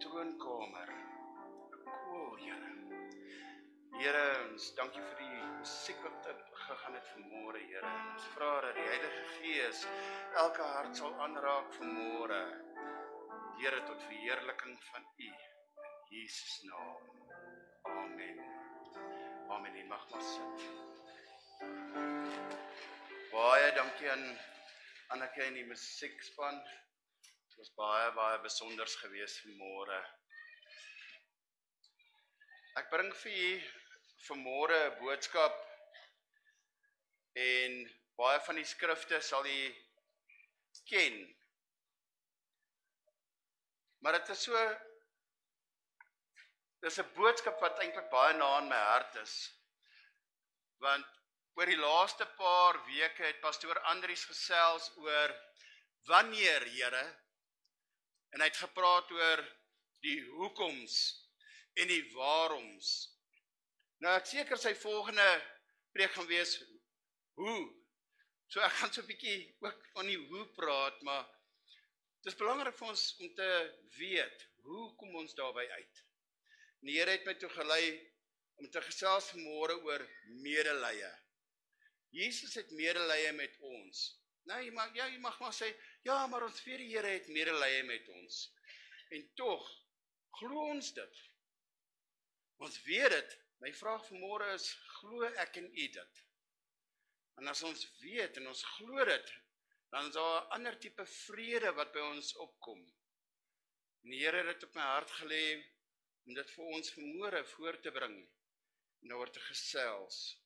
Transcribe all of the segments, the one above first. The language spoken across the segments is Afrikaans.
troonkamer. Cool, Here. Here, ons dankie vir die musiek wat gegaan het vanmôre, Here. Ons vra dat die Heilige Gees elke hart sal aanraak vanmôre. Here, tot verheerliking van U, in Jesus naam. Amen. Amen, U mag maar sit. Baie dankie aan Anneke en die musiekspan. Het was baie besonders geweest vanmôre. Ek bring vir U vanmôre 'n boodskap en baie van die skrifte sal U ken. Maar dit is dis 'n boodskap wat eintlik baie na in my hart is. Want oor die laaste paar weke het pastoor Andries gesels oor wanneer, Here, en hy het gepraat oor die hoekoms en die waaroms. Nou ek seker sy volgende preek gaan wees hoe. So ek gaan so 'n bietjie ook van die hoe praat, maar dit is belangrik vir ons om te weet, hoe kom ons daarby uit? En die Here het my toe gelei om te gesels vanmôre oor medelee. Jesus het medelee met ons. Nou, jy mag maar sê, ja, maar ons weet die Here het medelee met ons. En tog, glo ons dit? Ons weet dit. My vraag vanmôre is, glo ek en u dit? En as ons weet en ons glo dit, dan is daar 'n ander tipe vrede wat by ons opkom. En die Here het dit op my hart gelê om dit vir ons vanmôre voor te bring en oor te gesels.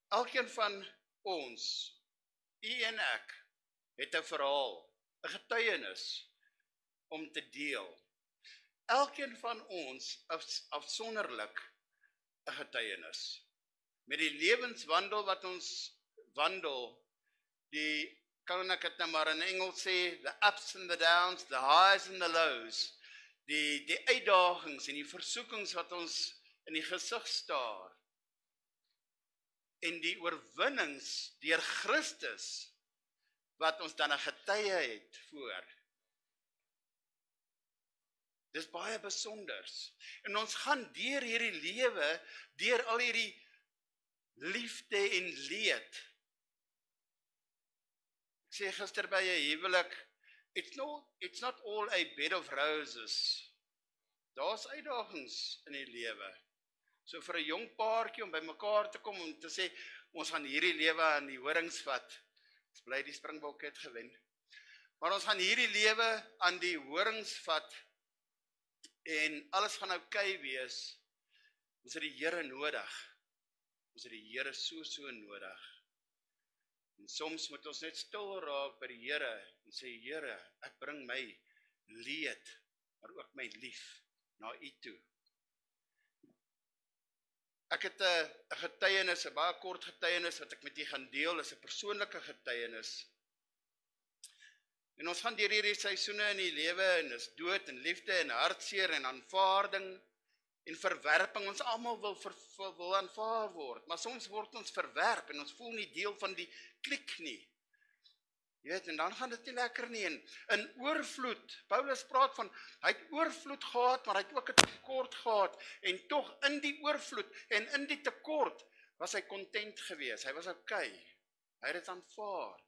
Elkeen van ons, u en ek, het 'n verhaal, 'n getuienis om te deel. Elkeen van ons afsonderlik 'n getuienis. Met die lewenswandel wat ons wandel, kan ek dit nou maar in Engels sê, the ups and the downs, the highs and the lows, die uitdagings en die versoekings wat ons in die gesig staar, en die oorwinnings deur Christus, wat ons dan 'n getuie het voor. Dis baie besonders. En ons gaan deur hierdie lewe, deur al hierdie liefde en leed. Ek sê gister by 'n huwelik, it's not all a bed of roses. Daar's uitdagings in die lewe. So vir 'n jong paartjie om by mekaar te kom om te sê, ons gaan hierdie lewe aan die horings vat. Ons bly die Springbokke het gewen. Maar ons gaan hierdie lewe aan die horings vat en alles gaan oukei wees. Ons het die Here nodig. Ons het die Here so nodig. En soms moet ons net stil raak by die Here en sê, Here, ek bring my leed, maar ook my lief na U toe. Ek het 'n getuienis, 'n baie kort getuienis wat ek met u gaan deel, is 'n persoonlike getuienis. En ons gaan deur hierdie seisoene in die lewe en is dood en liefde en hartseer en aanvaarding en verwerping. Ons almal wil aanvaar word, maar soms word ons verwerp en ons voel nie deel van die klik nie. Jy weet, en dan gaan dit nie lekker nie. En in oorvloed, Paulus praat van, hy het oorvloed gehad, maar hy het ook 'n tekort gehad. En tog in die oorvloed en in die tekort was hy content geweest. Hy was okay. Hy het dit aanvaar.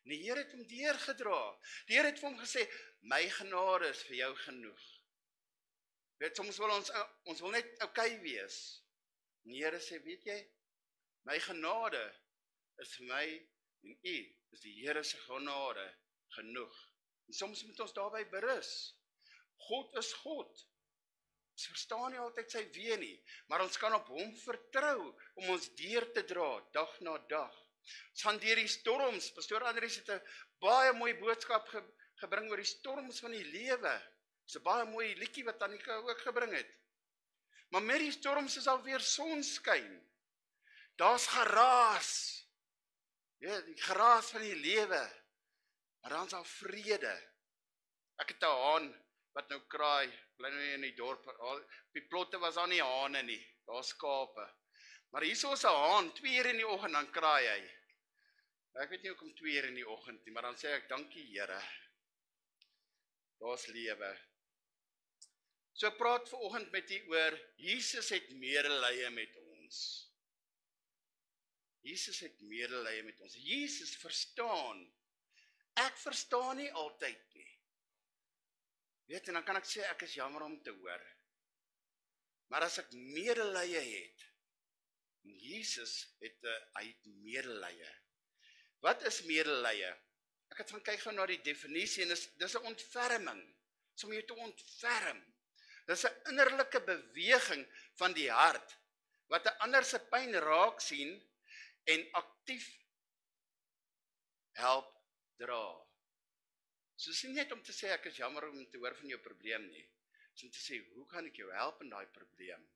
En die Here het hom deurgedra. Die Here het vir hom gesê, my genade is vir jou genoeg. Weet, soms wil ons wil net okay wees. En die Here sê, weet jy, my genade is vir my en u. Is die Here se genade genoeg. En soms moet ons daarby berus. God is God. Ons verstaan nie altyd sy weë nie, maar ons kan op hom vertrou om ons deur te dra, dag na dag. Ons gaan deur die storms. Pastoor Andries het 'n baie mooi boodskap gebring oor die storms van die lewe. Dis 'n baie mooi liedjie wat Annika ook gebring het. Maar met die storms is alweer sonskyn. Daar's geraas. Ja, die geraas van die lewe, maar dan is daar vrede. Ek het 'n haan wat nou kraai, bly nou in die dorp, op die plotte was daar nie hane nie, daar skape. Maar hier is 'n haan, 2 uur in die oggend, dan kraai hy. Ek weet nie hoekom 2 uur in die oggend nie, maar dan sê ek, dankie Here, daar's lewe. So ek praat vanoggend met u oor, Jesus het medelee met ons. Jesus het medelee met ons. Jesus verstaan. Ek verstaan nie altyd nie. Weet, en dan kan ek sê, ek is jammer om te hoor. Maar as ek medelee het, Jesus het, hy het medelee. Wat is medelee? Ek het gaan kyk gou na die definisie, en dis 'n ontferming. Dis om jou te ontferm. Dis 'n innerlike beweging van die hart, wat 'n ander se pyn raak sien, en aktief help dra. So dis nie net om te sê, ek is jammer om te hoor van jou probleem nie. Dis om te sê, hoe kan ek jou help in daai probleem?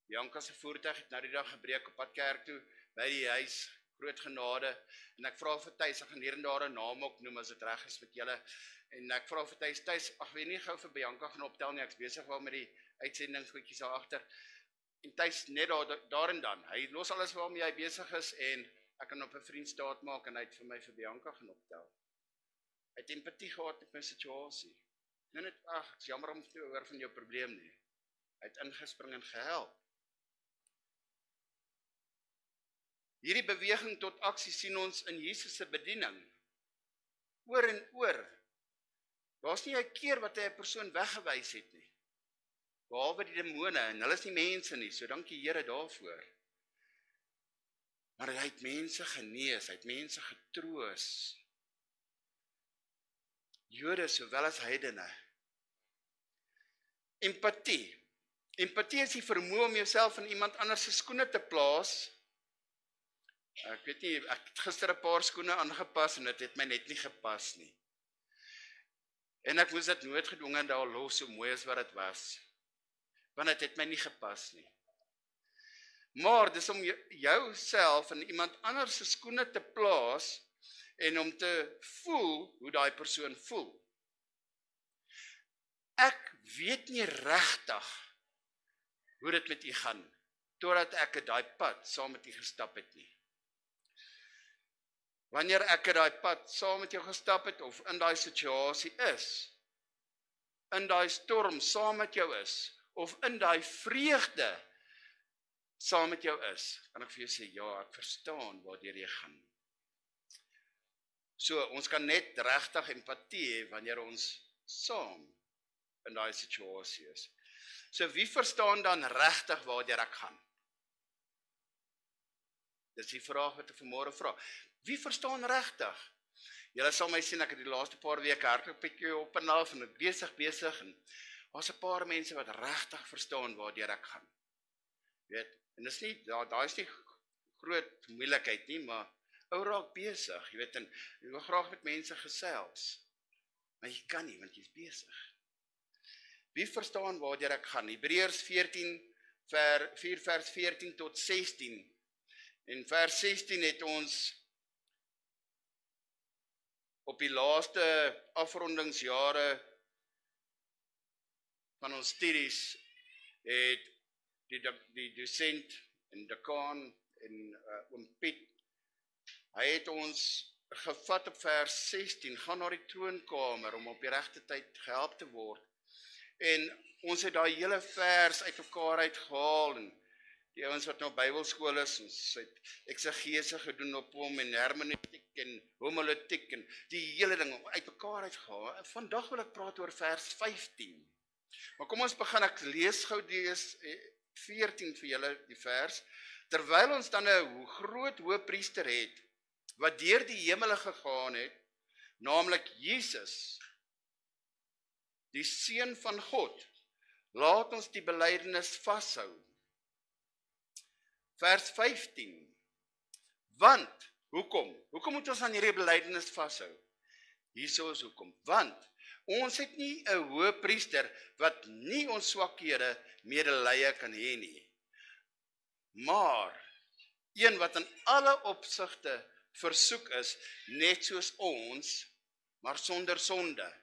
Bianca se voertuig het nou die dag gebreek op pad kerk toe, by die huis, groot genade, en ek vra vir Thys, ek gaan hier en daar 'n naam ook noem, as dit reg is met julle, en ek vra vir Thys, ag weet nie gou vir Bianca gaan optel nie, ek's besig wel met die uitsendingsgoedjies daar agter, en Thys net daar en dan, hy los alles waarmee hy besig is, en ek kan op 'n vriend staat maak, en hy het vir my vir Bianca gaan optel. Hy het empatie gehad met my situasie. Net, ag, ek's jammer om te hoor van jou probleem nie. Hy het ingespring en gehelp. Hierdie beweging tot aksie sien ons in Jesus se bediening. Oor en oor. Daar's nie 'n keer wat hy 'n persoon weggewys het nie. Behalwe die demone, en hulle is nie mense nie, so dankie Here daarvoor. Maar hy het mense genees, hy het mense getroos. Jode sowel as heidene. Empatie. Empatie is die vermoë om jouself in iemand anders se skoene te plaas. Ek weet nie, ek het gister 'n paar skoene aangepas en dit het my net nie gepas nie. En ek moes dit noodgedwongen daar los, so mooi as wat dit was. Want dit het my nie gepas nie. Maar dis om jouself in iemand anders se skoene te plaas en om te voel hoe daai persoon voel. Ek weet nie regtig hoe dit met u gaan, totdat ek daai pad saam met u gestap het nie. Wanneer ek daai pad saam met jou gestap het, of in daai situasie is, in daai storm saam met jou is, of in daai vreugde saam met jou is, kan ek vir jou sê, ja, ek verstaan waardeur jy gaan. So, ons kan net regtig empatie hê wanneer ons saam in daai situasie is. So, wie verstaan dan regtig waardeur ek gaan? Dis die vraag wat ek vanmôre vra. Wie verstaan regtig? Julle sal my sien, ek het die laaste paar weke hardloop bietjie op en af en besig en daar's 'n paar mense wat regtig verstaan waardeur ek gaan. Weet, en dis nie, daar is nie groot moeilikheid nie, maar ou raak besig, jy weet, en jy wil graag met mense gesels, maar jy kan nie, want jy's besig. Wie verstaan waardeur ek gaan? Hebreërs 4 vers 14 tot 16, en vers 16 het ons op die laaste afrondingsjare van ons studies het die dosent en dekaan en oom Piet, hy het ons gevat op vers 16, gaan na die troonkamer om op die regte tyd gehelp te word. En ons het daai hele vers uit mekaar uitgehaal, en die ouens wat nou Bybelskool is, ons het eksegese gedoen op hom, en hermeneutiek en homiletiek, en die hele ding uit mekaar uitgehaal. Vandag wil ek praat oor vers 15. Maar kom ons begin, ek lees gou die 14 vir julle die vers, terwyl ons dan 'n groot hoëpriester het, wat deur die hemele gegaan het, naamlik Jesus, die Seun van God, laat ons die belydenis vashou. Vers 15, want, hoekom moet ons aan hierdie belydenis vashou? Hierso is hoekom, want, ons het nie 'n hoëpriester, wat nie ons swakhede medelee kan hê nie, maar, een wat in alle opsigte versoek is, net soos ons, maar sonder sonde.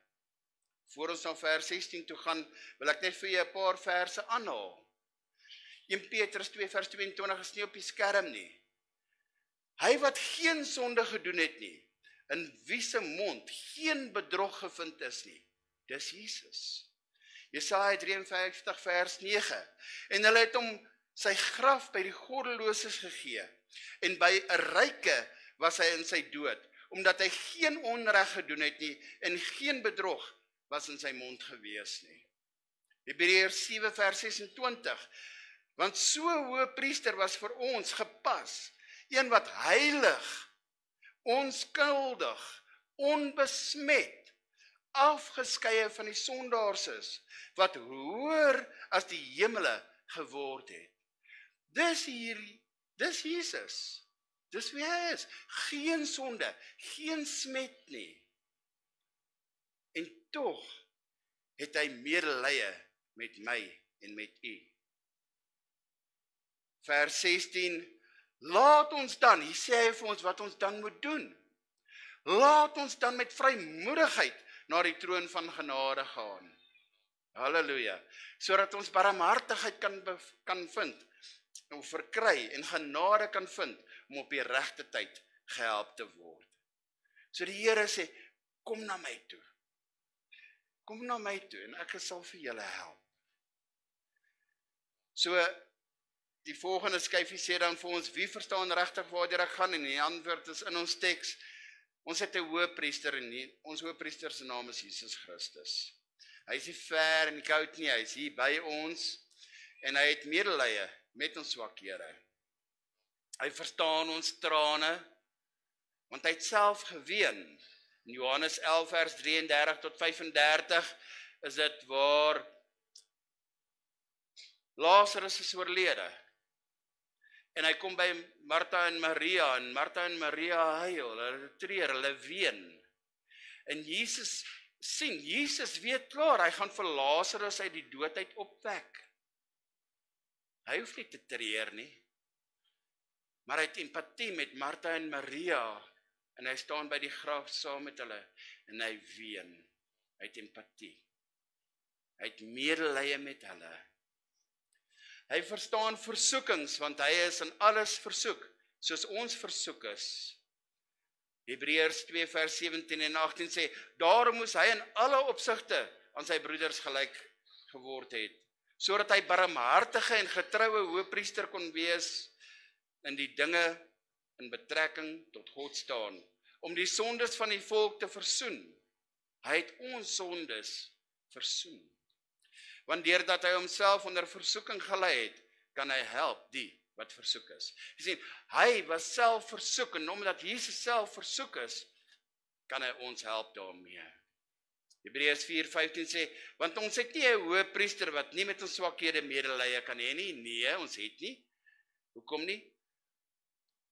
Voor ons na vers 16 toe gaan, wil ek net vir julle 'n paar verse aanhaal. 1 Petrus 2 vers 22 is nie op die skerm nie. Hy wat geen sonde gedoen het nie, in wie se mond geen bedrog gevind is nie, dis Jesus. Jesaja 53 vers 9. En hulle het hom sy graf by die goddeloses gegee. En by 'n ryke was hy in sy dood, omdat hy geen onreg gedoen het nie en geen bedrog was in sy mond gewees nie. Hebreërs 7 vers 26. Want so hoëpriester was vir ons gepas, een wat heilig, onskuldig, onbesmet, afgeskeie van die sondaars is, wat hoër as die hemele geword het. Dis Jesus. Dis wie hy is. Geen sonde, geen smet nie. En tog het hy medelee met my en met u. Vers 16, laat ons dan, hier sê hy vir ons wat ons dan moet doen. Laat ons dan met vrymoedigheid na die troon van genade gaan. Halleluja. Sodat ons barmhartigheid kan vind, of verkry en genade kan vind, om op die regte tyd gehelp te word. So die Here sê, kom na my toe. Kom na my toe en ek sal vir julle help. So, die volgende skyfie sê dan vir ons, wie verstaan regtig waartoe ek gaan, en die antwoord is in ons teks, ons het 'n hoëpriester en ons hoëpriester se naam is Jesus Christus. Hy is nie ver en nie koud nie, hy is hier by ons, en hy het medelee met ons swakhede. Hy verstaan ons trane, want hy het self geween. In Johannes 11 vers 33 tot 35 is dit waar Lazarus is oorlede. En hy kom by Martha en Maria huil, hulle treur, hulle ween. En Jesus sien, Jesus weet klaar, hy gaan vir Lazarus uit die dood uit opwek. Hy hoef nie te treur nie, maar hy het empatie met Martha en Maria, en hy staan by die graf saam met hulle, en hy ween. Hy het empatie. Hy het medelee met hulle. Hy verstaan versoekings, want hy is in alles versoek, soos ons versoek is. Hebreërs 2 vers 17 en 18 sê, daarom moes hy in alle opsigte aan sy broeders gelyk geword het, sodat hy barmhartige en getroue hoëpriester kon wees in die dinge in betrekking tot God staan, om die sondes van die volk te versoen. Hy het ons sondes versoen. Want deurdat hy homself onder versoeking gelei het, kan hy help die wat versoek is. Jy sien, hy was self versoek, en omdat Jesus self versoek is, kan hy ons help daarmee. Hebreërs 4:15 sê, want ons het nie 'n hoëpriester wat nie met ons swakhede medelee kan hê nie. Nee, ons het nie. Hoekom nie?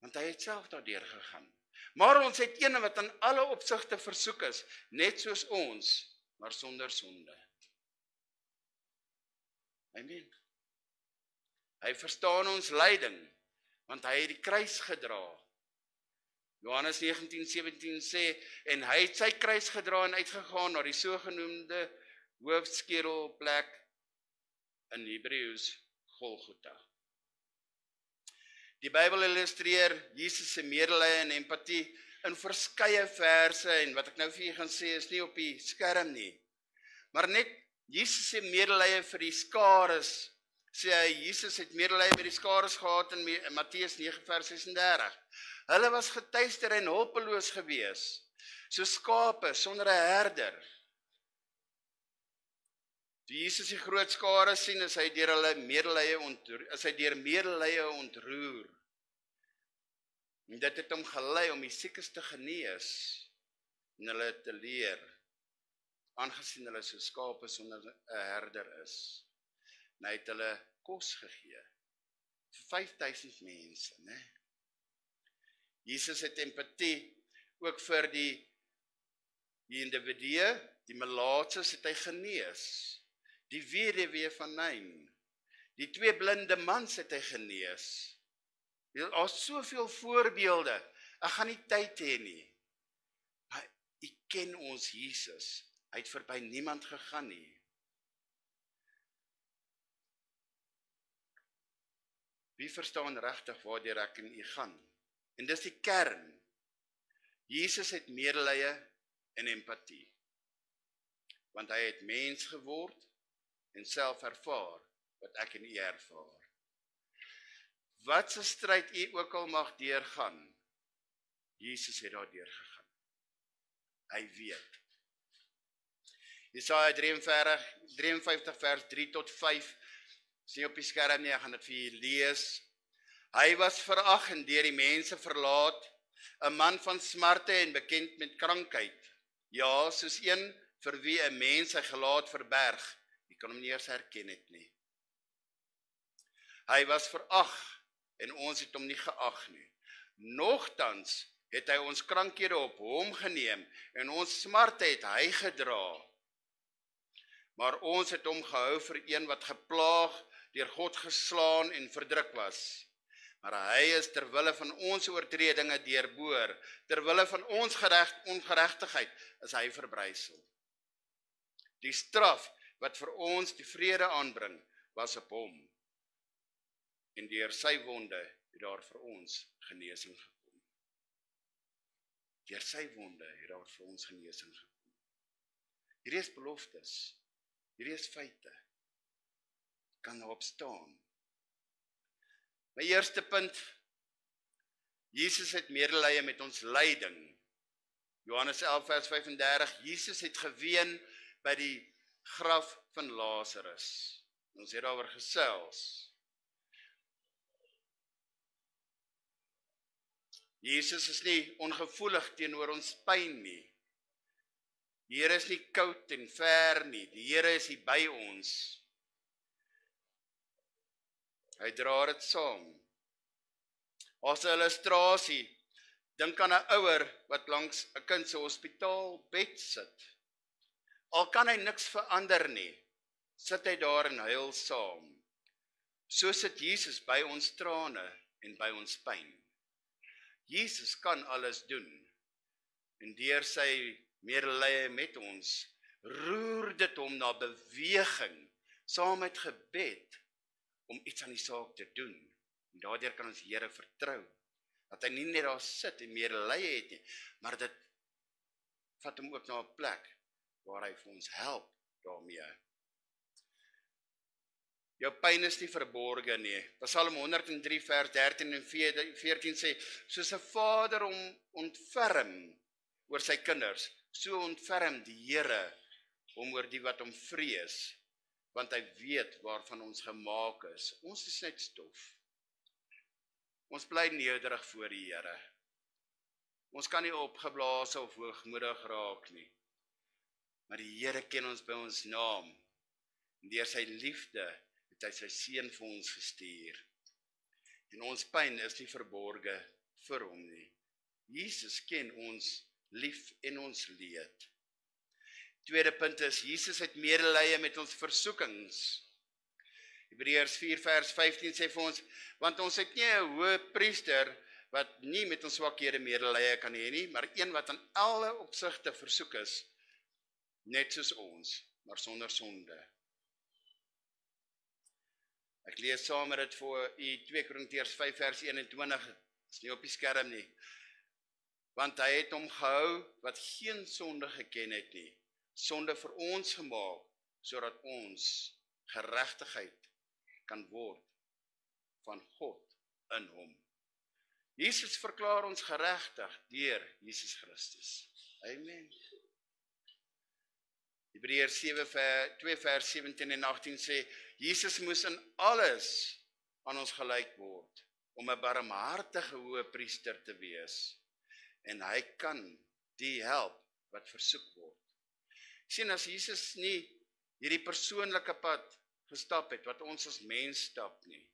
Want hy het self daardeur gegaan. Maar ons het een wat in alle opsigte versoek is, net soos ons, maar sonder sonde. Amen. Hy verstaan ons lyding, want hy het die kruis gedra. Johannes 19:17 sê, en hy het sy kruis gedra en uitgegaan na die sogenoemde hoofskedelplek in Hebreëus Golgotha. Die Bybel illustreer Jesus se medelee en empatie in verskeie verse, en wat ek nou vir julle gaan sê is nie op die skerm nie. Maar net Jesus se medelee vir die skares, sê hy, Jesus het medelee met die skares gehad in Matteus 9 vers 36. Hulle was getuister en hulpeloos gewees, so skape sonder 'n herder. Toe Jesus die groot skare sien, is hy deur hulle medelee ontroer. En dit het hom gelei om die siekes te genees en hulle te leer, aangesien hulle so skape sonder 'n herder is. En hy het hulle kos gegee vir 5000 mense, né? Jesus het empatie ook vir die individue, die melaatses het hy genees, die weduwee van Nain, die 2 blinde mans het hy genees. Daar is soveel voorbeelde, ek gaan nie tyd hê nie, maar u ken ons Jesus, hy het verby niemand gegaan nie. Wie verstaan regtig waartoe ek en u gaan? En dis die kern. Jesus het medelee en empatie. Want hy het mens geword, en self ervaar wat ek en u ervaar. Wat se stryd u ook al mag deurgaan, Jesus het daar deurgegaan. Hy weet. Jesaja 53 vers 3 tot 5, sien op die skerm nie, ek gaan dit vir julle lees. Hy was verag en deur die mense verlaat, 'n man van smarte en bekend met krankheid. Ja, soos een vir wie 'n mens sy gelaat verberg, jy kan hom nie eers herken het nie. Hy was verag en ons het hom nie geag nie. Nogtans het hy ons krankhede op hom geneem en ons smarte het hy gedra. Maar ons het hom gehou vir een wat geplaag, deur God geslaan en verdruk was. Maar hy is ter wille van ons oortredinge deurboor, ter wille van ons ongeregtigheid is hy verbrysel. Die straf wat vir ons die vrede aanbring, was op hom. En deur sy wonde het daar vir ons genesing gekom. Deur sy wonde het daar vir ons genesing gekom. Hierdie is beloftes. Hierdie is feite. Kan daarop staan. My eerste punt, Jesus het medelee met ons lyding. Johannes 11 vers 35, Jesus het geween by die graf van Lazarus. Ons het daaroor gesels. Jesus is nie ongevoelig teenoor ons pyn nie. Die Here is nie koud en ver nie, die Here is hier by ons. Hy dra dit saam. As 'n illustrasie, dink aan 'n ouer wat langs 'n kind se hospitaalbed sit. Al kan hy niks verander nie, sit hy daar en huil saam. So sit Jesus by ons trane en by ons pyn. Jesus kan alles doen, en deur sy medelee met ons, roer dit hom na beweging, saam met gebed, om iets aan die saak te doen. En daardeur kan ons Here vertrou, dat hy nie net daar sit en medelee het nie, maar dit vat hom ook na 'n plek, waar hy vir ons help daarmee. Jou pyn is nie verborge nie. Psalm 103 vers 13 en 14 sê, soos 'n vader hom ontferm oor sy kinders, so ontferm die Here hom oor die wat hom vrees, want hy weet waarvan ons gemaak is. Ons is net stof. Ons bly nederig voor die Here. Ons kan nie opgeblaas of hoogmoedig raak nie. Maar die Here ken ons by ons naam. En deur sy liefde het hy sy seun vir ons gestuur. En ons pyn is nie verborge vir hom nie. Jesus ken ons lief en ons leed. Tweede punt is, Jesus het medelee met ons versoekings. Hebreërs 4 vers 15 sê vir ons, want ons het nie 'n hoë priester wat nie met ons swakhede medelee kan hê nie, maar een wat aan alle opsigte versoek is, net soos ons, maar sonder sonde. Ek lees saam met dit vir u 2 Korintiërs 5 vers 21, is nie op die skerm nie. Want hy het hom gehou wat geen sonde geken het nie, sonde vir ons gemaak, sodat ons geregtigheid kan word van God in hom. Jesus verklaar ons geregtig deur Jesus Christus. Amen. Hebreërs 2 vers 17 en 18 sê, Jesus moes in alles aan ons gelyk word, om 'n barmhartige hoëpriester te wees. En hy kan die help wat versoek word. Sien, as Jesus nie hierdie persoonlike pad gestap het, wat ons as mens stap nie.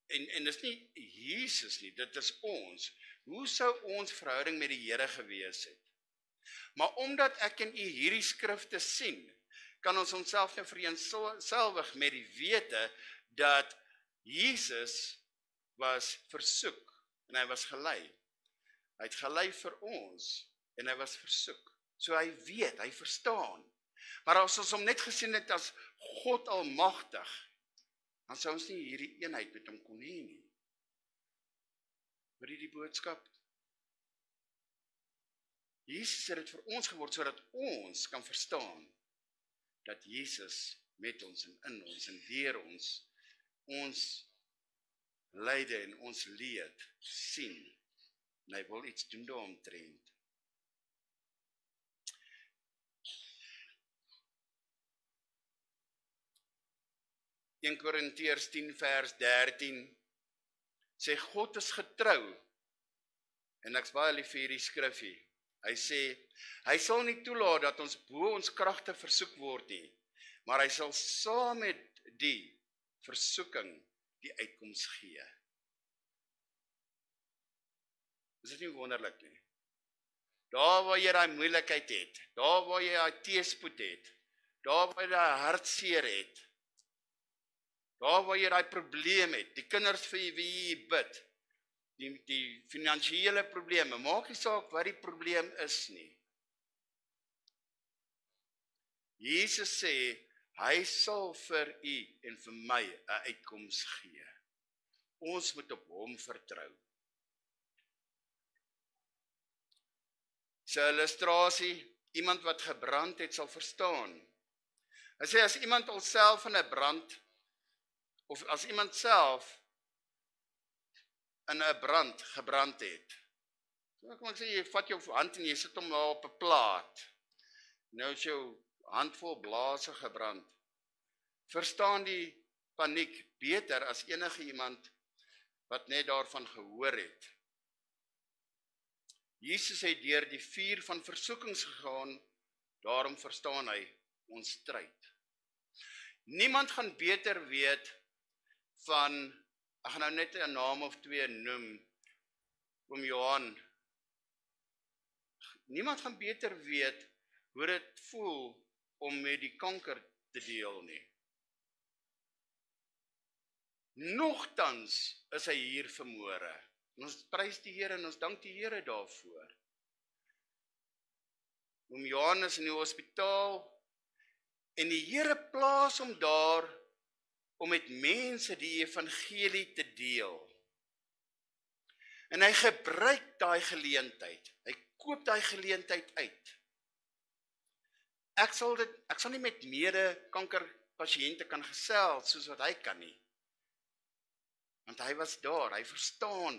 En dis nie Jesus nie, dit is ons. Hoe sou ons verhouding met die Here gewees het? Maar omdat ek en u hierdie skrifte sien, kan ons onsself nou vereenselwig met die wete, dat Jesus was versoek, en hy was gelei. Hy het gelei vir ons, en hy was versoek. So hy weet, hy verstaan. Maar as ons hom net gesien het as God almagtig, dan sou ons nie hierdie eenheid met hom kon hê nie. Hoor jy die boodskap? Jesus het dit vir ons geword, sodat ons kan verstaan, dat Jesus met ons en in ons en deur ons lyde en ons leed sien, en hy wil iets doen daaromtrent. 1 Korintiërs 10 vers 13 sê God is getrou, en ek's baie lief vir hierdie skrifgie. Hy sê, hy sal nie toelaat dat ons bo ons kragte versoek word nie, maar hy sal saam met die versoeking die uitkoms gee. Is dit nie wonderlik nie? Daar waar jy daai moeilikheid het, daar waar jy daai teëspoed het, daar waar jy daai hartseer het, daar waar jy daai probleem het, die kinders vir wie jy bid, die finansiële probleme, maak nie saak wat die probleem is nie. Jesus sê, hy sal vir u en vir my 'n uitkoms gee. Ons moet op hom vertrou. Sy illustrasie, iemand wat gebrand het, sal verstaan. Hy sê, as iemand alself in 'n brand, of as iemand self in 'n brand gebrand het. So kom ek sê, jy vat jou hand en jy sit hom daar op 'n plaat. Nou is jou hand vol blaase gebrand. Verstaan die paniek beter as enige iemand wat net daarvan gehoor het. Jesus het deur die vuur van versoekings gegaan, daarom verstaan hy ons stryd. Niemand gaan beter weet van, ek gaan nou net 'n naam of twee noem, oom Johan. Niemand gaan beter weet hoe dit voel om met die kanker te deel nie. Nogtans is hy hier vanmôre. Ons prys die Here en ons dank die Here daarvoor. Oom Johan is in die hospitaal en die Here plaas hom daar om met mense die evangelie te deel. En hy gebruik daai geleentheid. Hy koop daai geleentheid uit. Ek sal nie met mede kankerpasiënte kan gesels soos wat hy kan nie. Want hy was daar, hy verstaan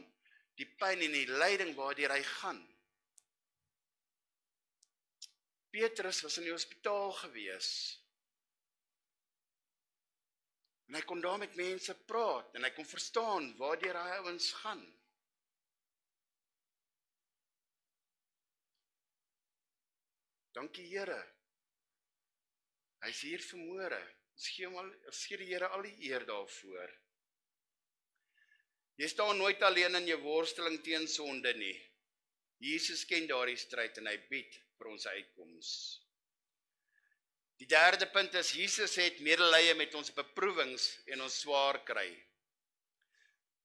die pyn en die lyding waardeur hy gaan. Petrus was in die hospitaal gewees. En hy kon daar met mense praat en hy kon verstaan waardeur hy ouens gaan. Dankie Here. Hy is hier vanmôre. Ons gee die Here al die eer daarvoor. Jy staan nooit alleen in jou worsteling teen sonde nie. Jesus ken daardie stryd en hy bied vir ons uitkoms. Die derde punt is, Jesus het medelee met ons beproewings en ons swaar kry.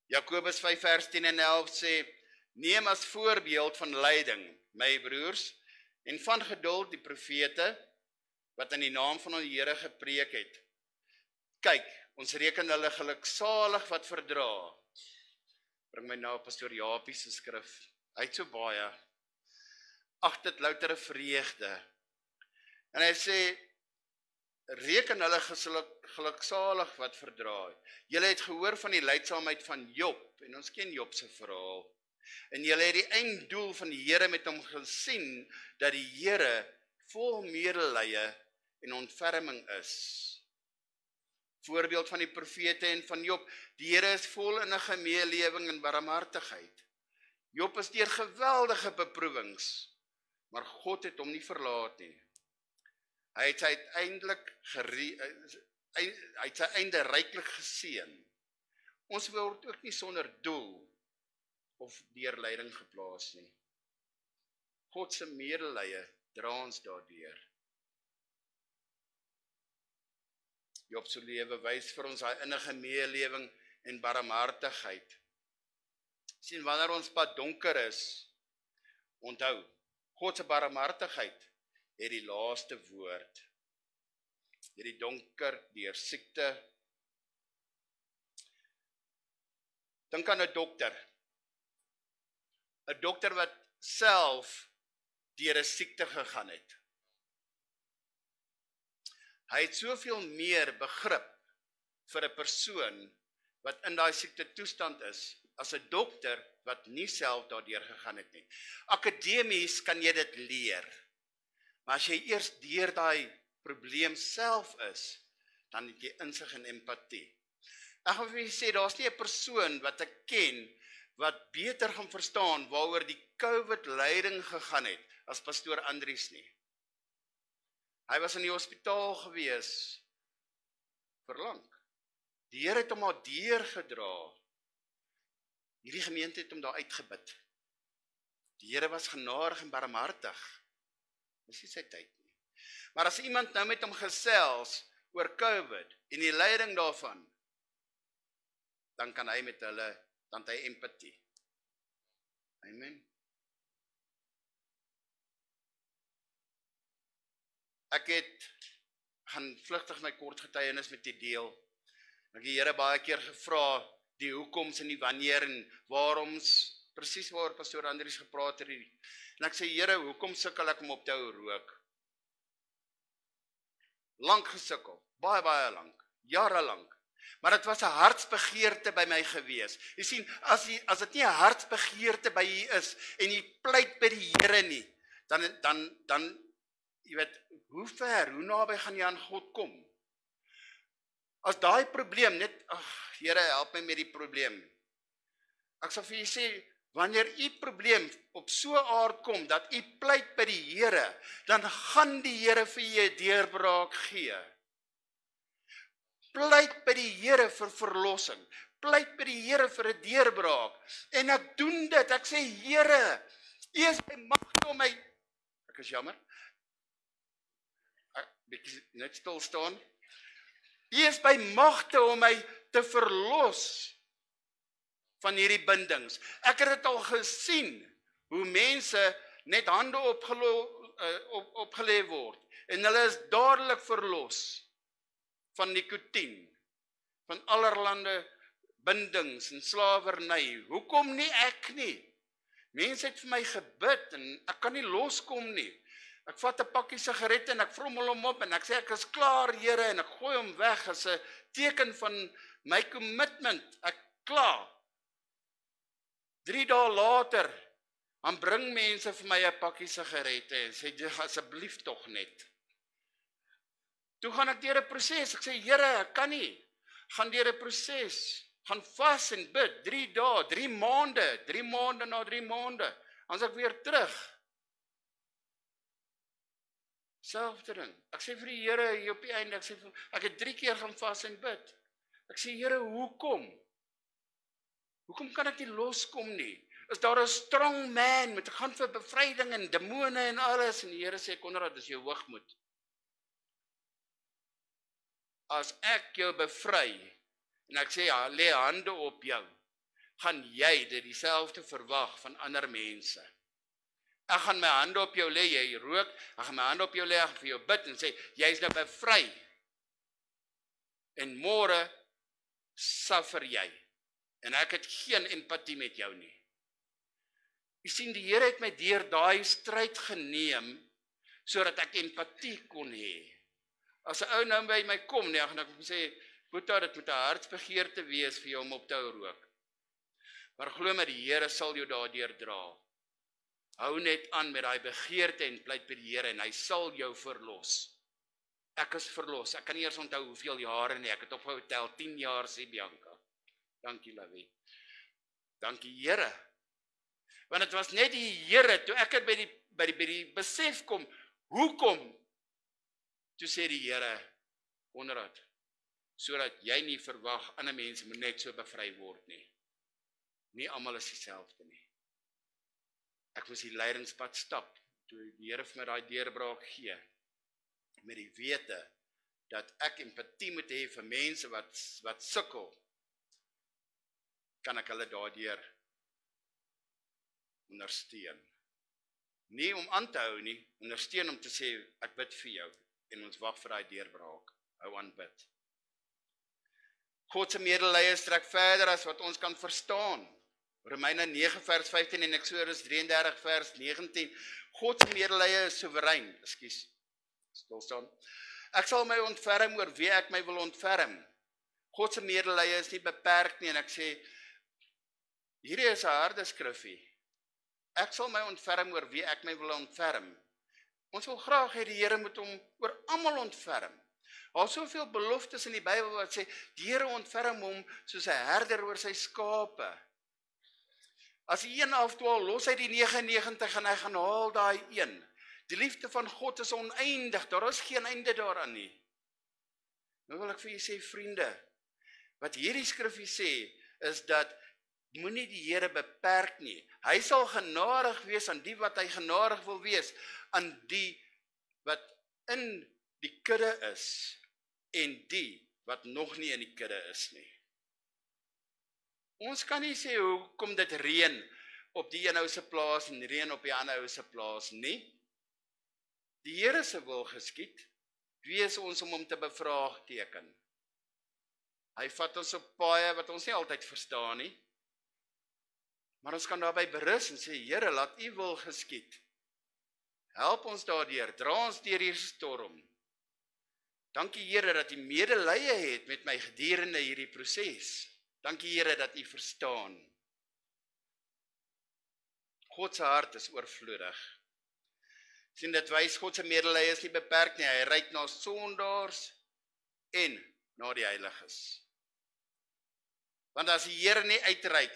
Jakobus 5 vers 10 en 11 sê, neem as voorbeeld van lyding, my broers, en van geduld die profete, wat in die naam van ons Here gepreek het. Kyk, ons reken hulle geluksalig wat verdra. Bring my nou pastoor Japie se skrif. Hy het so baie. Ag, dit loutere vreugde. En hy sê, reken hulle geluksalig wat verdra. Julle het gehoor van die lydsaamheid van Job, en ons ken Job se verhaal. En julle het die einddoel van die Here met hom gesien, dat die Here vol medelee en ontferming is. Voorbeeld van die profete en van Job, die Here is vol innige meelewing en barmhartigheid. Job is deur geweldige beproewings, maar God het hom nie verlaat nie. Hy het sy einde ryklik geseën. Ons word ook nie sonder doel of deur lyding geplaas nie. God se medelee dra ons daardeur. Job se lewe wys vir ons daai innige meelewing en barmhartigheid. Sien, wanneer ons pad donker is, onthou, God se barmhartigheid het die laaste woord. Hierdie donker, deur siekte. Dink aan 'n dokter. 'n Dokter wat self deur 'n siekte gegaan het. Hy het soveel meer begrip vir 'n persoon wat in daai siekte toestand is, as 'n dokter wat nie self daardeur gegaan het nie. Akademies kan jy dit leer, maar as jy eers deur daai probleem self is, dan het jy insig en empatie. Ek gaan vir julle sê, daar's nie 'n persoon wat ek ken, wat beter gaan verstaan waaroor die COVID-lyding gegaan het, as pastoor Andries nie. Hy was in die hospitaal gewees, verlang. Die Here het hom maar deurgedra. Hierdie gemeente het hom daar uitgebid. Die Here was genadig en barmhartig. Dis nie sy tyd nie. Maar as iemand nou met hom gesels oor COVID en die lyding daarvan, dan kan hy met hulle, dan het hy empatie. Amen. Ek gaan vlugtig my kort getuienis met die deel. Ek het die Here baie keer gevra, die hoekoms en die wanneer en waaroms, presies waaroor pastoor Andries gepraat het. En ek sê, Here, hoekom sukkel ek om op te hou rook? Lank gesukkel, baie lank, jare lank. Maar dit was 'n hartsbegeerte by my gewees. Jy sien, as dit nie 'n hartsbegeerte by u is en jy pleit by die Here nie, dan jy weet, hoe naby gaan jy aan God kom? As daai probleem net, Here, help my met die probleem. Ek sal vir julle sê, wanneer u probleem op so 'n aard kom dat u pleit by die Here, dan gaan die Here vir u 'n deurbraak gee. Pleit by die Here vir verlossing. Pleit by die Here vir 'n deurbraak. En ek doen dit. Ek sê, Here, u is by magte om my. Ek is jammer. Bietjie net stil staan. U is by magte om my te verlos van hierdie bindings. Ek het dit al gesien, hoe mense net hande opgelê word, en hulle is dadelik verlos van nikotien, van allerlei bindings en slawerny. Hoekom nie ek nie? Mense het vir my gebid, en ek kan nie loskom nie. Ek vat 'n pakkie sigarette en ek vrommel hom op, en ek sê, ek is klaar, Here, en ek gooi hom weg as 'n teken van my commitment. Ek klaar. 3 dae later, dan bring mense vir my 'n pakkie sigarette en sê, asseblief tog net. Toe gaan ek deur 'n proses. Ek sê, Here, ek kan nie. Gaan deur 'n proses. Gaan vas en bid. 3 dae, 3 maande, 3 maande na 3 maande. Dan is ek weer terug. Selfde ding. Ek sê vir die Here hier op die einde, ek het 3 keer gaan vas en bid. Ek sê, Here, hoekom? Hoekom kan ek nie loskom nie? Is daar 'n strong man met 'n gaan vir bevryding en demone en alles? En die Here sê, Konrad, dis jou hoogmoed. As ek jou bevry, en ek sê, ja, lê hande op jou, gaan jy dit dieselfde verwag van ander mense. Ek gaan my hande op jou lê, jy rook, ek gaan my hande op jou lê, ek gaan vir jou bid en sê, jy is nou bevry. En môre suffer jy. En ek het geen empatie met jou nie. Jy sien, die Here het my deur daai stryd geneem, sodat ek empatie kon hê. As 'n ou nou by my kom, nee, dan ek sê, Boeta, dit moet 'n hartsbegeerte wees vir jou om op te hou rook. Maar glo my, die Here sal jou daardeur dra. Hou net aan met daai begeerte en pleit by die Here en hy sal jou verlos. Ek is verlos. Ek kan nie eers onthou hoeveel jare nie. Ek het opgetel 10 jaar, sê Bianca. Dankie, Lavie. Dankie, Here. Want dit was net die Here, toe ek het by die besef kom, hoekom? Toe sê die Here, Konrad, sodat jy nie verwag, ander mense moet net so bevry word nie. Nie almal is dieselfde nie. Ek moes die leidingspad stap, toe die Here vir my daai deurbraak gee, met die wete, dat ek empatie moet hê vir mense wat sukkel, kan ek hulle daardeur ondersteun. Nie om aan te hou nie, ondersteun om te sê, ek bid vir jou, en ons wag vir daai deurbraak, hou aan bid. God se medelee strek verder as wat ons kan verstaan. Romeine 9 vers 15 en Exodus 33 vers 19. God se medelee is soewerein. Ekskuus. Stil staan. Ek sal my ontferm oor wie ek my wil ontferm. God se medelee is nie beperk nie en ek sê hierdie is 'n harde skrifgie. Ek sal my ontferm oor wie ek my wil ontferm. Ons wil graag hê die Here moet hom oor almal ontferm. Daar is soveel beloftes in die Bybel wat sê die Here ontferm hom soos 'n herder oor sy skape. As die een afdwaal, los hy die 99 en hy gaan haal daai een. Die liefde van God is oneindig, daar is geen einde daaraan nie. Nou wil ek vir julle sê, vriende, wat hierdie skrifgie sê, is dat moenie die Here beperk nie. Hy sal genadig wees aan die wat hy genadig wil wees, aan die wat in die kudde is, en die wat nog nie in die kudde is nie. Ons kan nie sê hoekom dit reën op die een ou se plaas en reën op die ander ou se plaas nie. Die Here se wil geskied, wie is ons om hom te bevraagteken? Hy vat ons op paaie wat ons nie altyd verstaan nie. Maar ons kan daarby berus en sê, Here, laat u wil geskied. Help ons daardeur, dra ons deur hierdie storm. Dankie Here dat u medelee het met my gedurende hierdie proses. Dankie Here dat u verstaan. God se hart is oorvloedig. Sien dit wys God se medelee is nie beperk nie. Hy reik na sondaars en na die heiliges. Want as die Here nie uitreik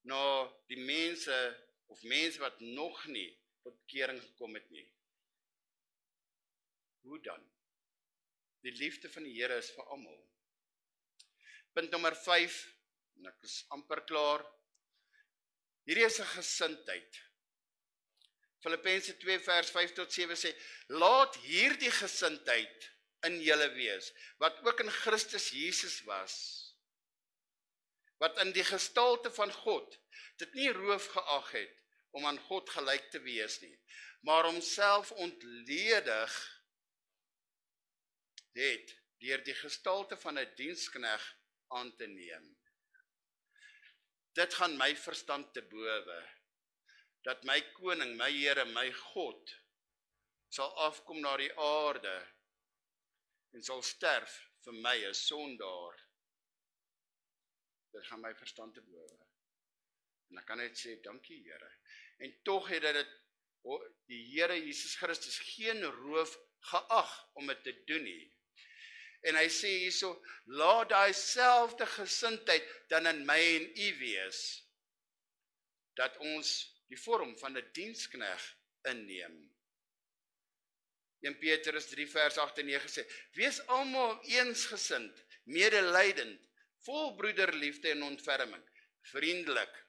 na die mense of mense wat nog nie tot bekering gekom het nie, hoe dan? Die liefde van die Here is vir almal. Punt nommer 5, en ek is amper klaar. Hierdie is 'n gesindheid. Filippense 2 vers 5 tot 7 sê, laat hierdie gesindheid in julle wees, wat ook in Christus Jesus was, wat in die gestalte van God, dit nie roof geag het, om aan God gelyk te wees nie, maar homself ontledig het, deur die gestalte van 'n diensknegt aan te neem. Dit gaan my verstand te bowe, dat my koning, my Here, my God, sal afkom na die aarde, en sal sterf vir my, 'n sondaar. Dit gaan my verstand te bowe. En ek kan net sê, dankie Here. En tog het dit die Here Jesus Christus geen roof geag om dit te doen nie. En hy sê hierso, laat daai selfde gesindheid dan in my en u wees, dat ons die vorm van 'n diensknegt inneem. 1 Petrus 3 vers 8 en 9 sê, wees almal eensgesind, medelydend, vol broederliefde en ontferming, vriendelik,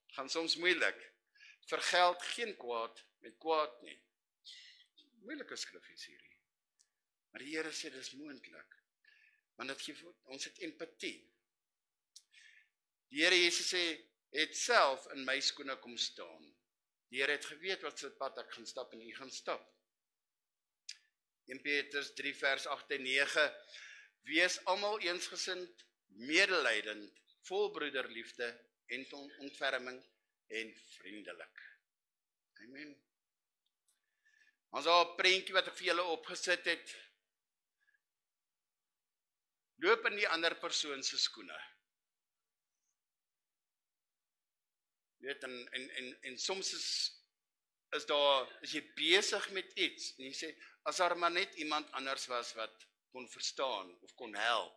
gaan soms moeilik, vergeld geen kwaad met kwaad nie. Moeilike skrifgies hierdie. Maar die Here sê, dit is moontlik, want dit gee ons het empatie. Die Here Jesus sê, het self in my skoene kom staan. Die Here het geweet wat se pad ek gaan stap en u gaan stap. 1 Petrus 3 vers 8 en 9, wees almal eensgesind, medelydend, vol broederliefde en ontferming en vriendelik. Amen. Ons al 'n prentjie wat ek vir julle opgesit het. Loop in die ander persoon se skoene. Weet, en soms is jy besig met iets, en jy sê, as daar maar net iemand anders was wat kon verstaan, of kon help.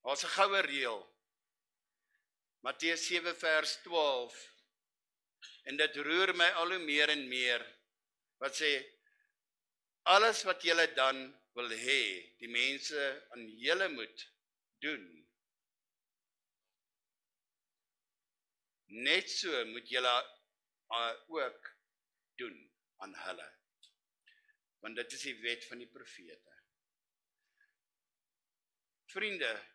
Daar's 'n goue reël, Matteus 7 vers 12, en dit roer my al hoe meer en meer, wat sê, alles wat julle dan wil hê, die mense aan julle moet doen, net so moet julle ook doen aan hulle. Want dit is die wet van die profete. Vriende,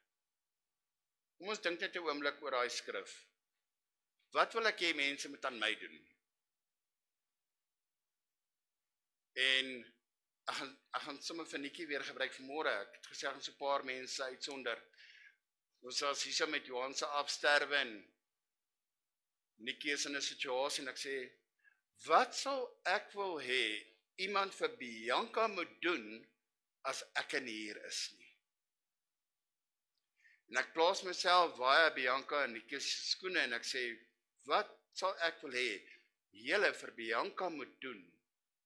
kom ons dink net 'n oomblik oor daai skrif. Wat wil ek hê mense moet aan my doen? En ek gaan sommer vir Nikkie weer gebruik vanmôre. Ek het gesê ek gaan so 'n paar mense uitsonder. Ons was hier so met Johan se afsterwe en Nikkie is in 'n situasie en ek sê, wat sal ek wil hê iemand vir Bianca moet doen as ek nie hier is nie? En ek plaas myself baie Bianca en Nikkie se skoene en ek sê, wat sal ek wil hê julle vir Bianca moet doen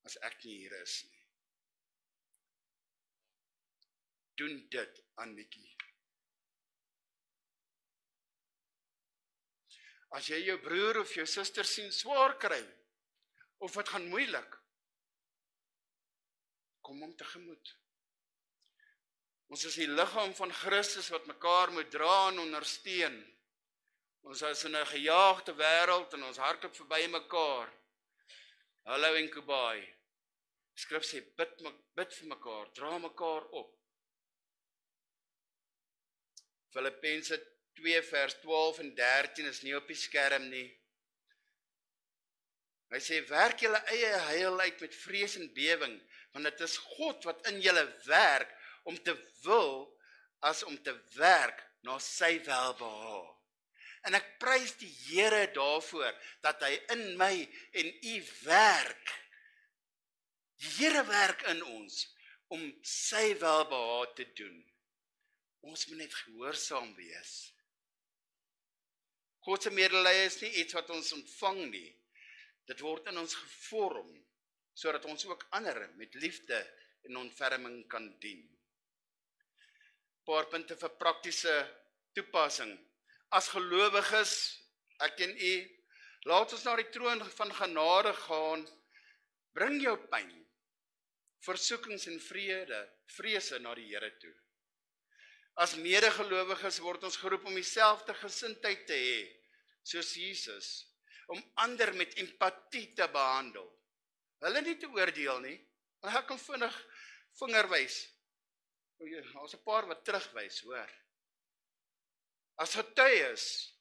as ek nie hier is nie? Doen dit aan Nikkie. As jy jou broer of jou suster sien swaar kry, of dit gaan moeilik, kom hom tegemoet. Ons is die liggaam van Christus wat mekaar moet dra en ondersteun. Ons is in 'n gejaagde wêreld en ons hardloop verby mekaar. Hallo en kubai. Skrif sê, bid vir mekaar, dra mekaar op. Filippense 2 vers 12 en 13 is nie op die skerm nie. Hy sê, werk julle eie heil uit met vrees en bewing, want dit is God wat in julle werk, om te wil, as om te werk, na sy welbehae. En ek prys die Here daarvoor, dat hy in my en u werk. Die Here werk in ons, om sy welbehae te doen. Ons moet net gehoorsaam wees. God se medelee is nie iets wat ons ontvang nie. Dit word in ons gevorm, sodat ons ook ander met liefde en ontferming kan dien. Paar punte vir praktiese toepassing. As gelowiges, ek en u, laat ons na die troon van genade gaan, bring jou pyn, versoekings en vrese na die Here toe. As medegelowiges word ons geroep om dieselfde gesindheid te hê, soos Jesus, om ander met empatie te behandel. Hulle nie te oordeel nie, maar ek kan vinnig vinger wys. Daar's 'n paar wat terugwys, hoor. As getuies,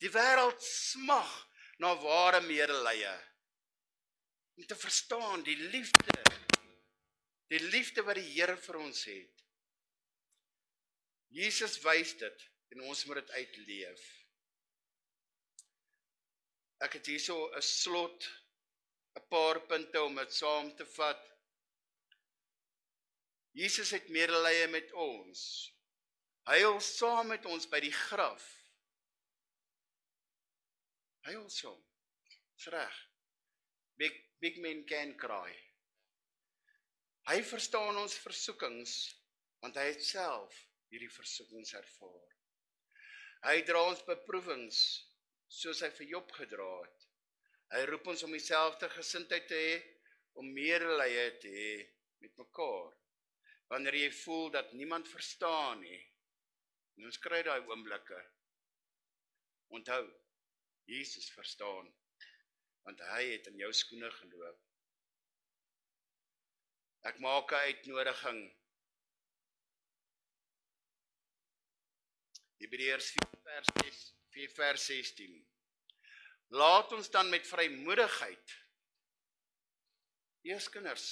die wêreld smag na ware medelee. Om te verstaan die liefde wat die Here vir ons het. Jesus wys dit en ons moet dit uitleef. Ek het hierso 'n slot, 'n paar punte om dit saam te vat. Jesus het medelee met ons. Huil saam met ons by die graf. Huil saam. Dis reg. Big men can cry. Hy verstaan ons versoekings, want hy het self hierdie versoekings ervaar. Hy dra ons beproewings, soos hy vir Job gedra het. Hy roep ons om dieselfde gesindheid te hê, om medelee te hê met mekaar. Wanneer jy voel dat niemand verstaan nie, en ons kry daai oomblikke, onthou, Jesus verstaan, want hy het in jou skoene geloop. Ek maak 'n uitnodiging. Hebreërs 4 vers 16. Laat ons dan met vrymoedigheid, eers kinders,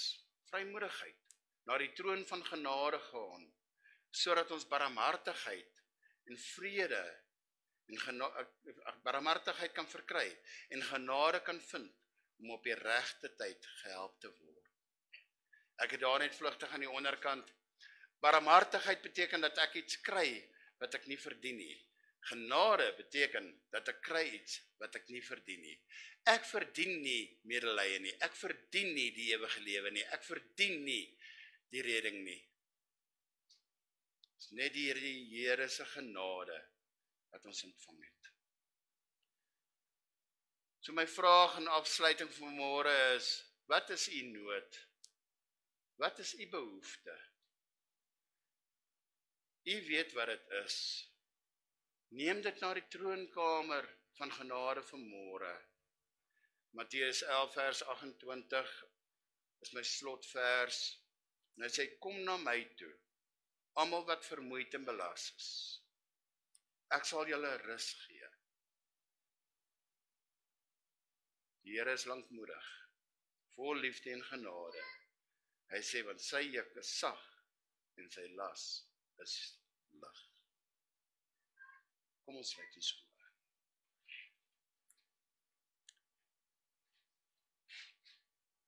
vrymoedigheid, na die troon van genade gaan, sodat ons barmhartigheid en vrede en barmhartigheid kan verkry en genade kan vind om op die regte tyd gehelp te word. Ek het daar net vlugtig aan die onderkant. Barmhartigheid beteken dat ek iets kry wat ek nie verdien nie. Genade beteken dat ek kry iets wat ek nie verdien nie. Ek verdien nie medelee nie. Ek verdien nie die ewige lewe nie. Ek verdien nie die redding nie. Dit is net die Here se genade wat ons ontvang het. So my vraag en afsluiting van môre is, wat is u nood? Wat is u behoefte? U weet wat dit is. Neem dit na die troonkamer van genade van môre. Matteus 11 vers 28 is my slotvers. En hy sê, kom na my toe, almal wat vermoeid en belas is. Ek sal julle rus gee. Die Here is lankmoedig, vol liefde en genade. Hy sê, want sy juk is sag en sy las is lig. Kom ons sluit ons oë.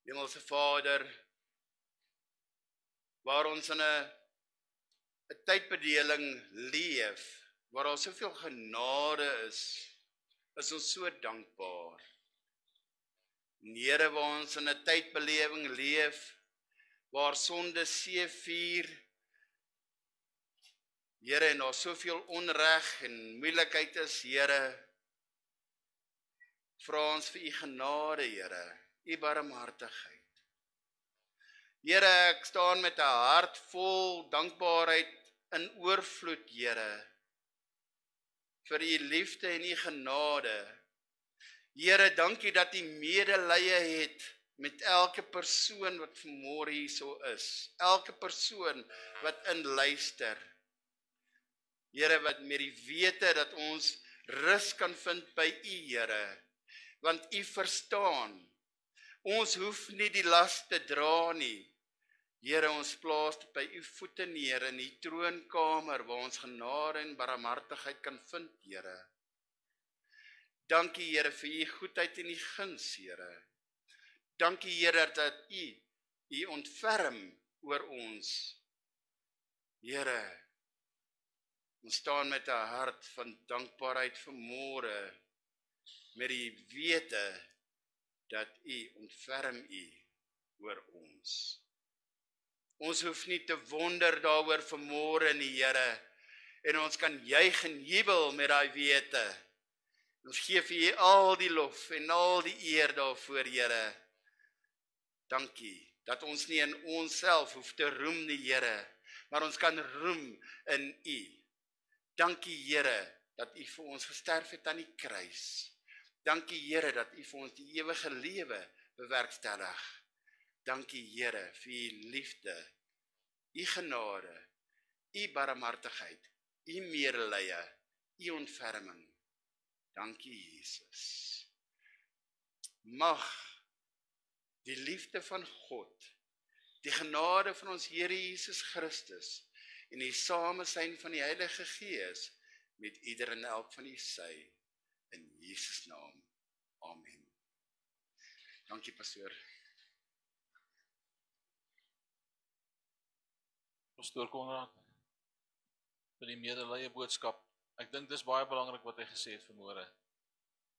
Hemelse Vader, waar ons in 'n tydbedeling leef, waar daar soveel genade is ons so dankbaar. Here, waar ons in 'n tydbelewing leef, waar sonde seevier, Here, en daar soveel onreg en moeilikheid is, Here, vra ons vir u genade, Here, u barmhartigheid. Here, ek staan met 'n hart vol dankbaarheid in oorvloed, Here, vir u liefde en u genade. Here, dankie dat u medelee het met elke persoon wat vanmôre hierso is, elke persoon wat inluister. Here, wat met die wete dat ons rus kan vind by u, Here, want u verstaan. Ons hoef nie die las te dra nie. Here, ons plaas dit by u voete neer in die troonkamer waar ons genade en barmhartigheid kan vind, Here. Dankie, Here, vir u goedheid en u guns, Here. Dankie, Here, dat u ontferm oor ons. Here, ons staan met 'n hart van dankbaarheid vanmôre, met die wete dat u ontferm oor ons. Ons hoef nie te wonder daaroor vanmôre nie, Here, en ons kan juig en jubel met daai wete. Ons gee vir u al die lof en al die eer daarvoor, Here. Dankie dat ons nie in onsself hoef te roem nie, Here, maar ons kan roem in u. Dankie, Here, dat u vir ons gesterf het aan die kruis. Dankie, Here, dat u vir ons die ewige lewe bewerkstellig. Dankie, Here, vir u liefde, u genade, u barmhartigheid, u medelee, u ontferming. Dankie, Jesus. Mag die liefde van God, die genade van ons Here Jesus Christus en die samesyn van die Heilige Gees met ieder en elk van u sy, in Jesus naam. Amen. Dankie, pastoor. Pastoor Konrad, vir die medelee boodskap. Ek dink dis baie belangrik wat hy gesê het vanmôre,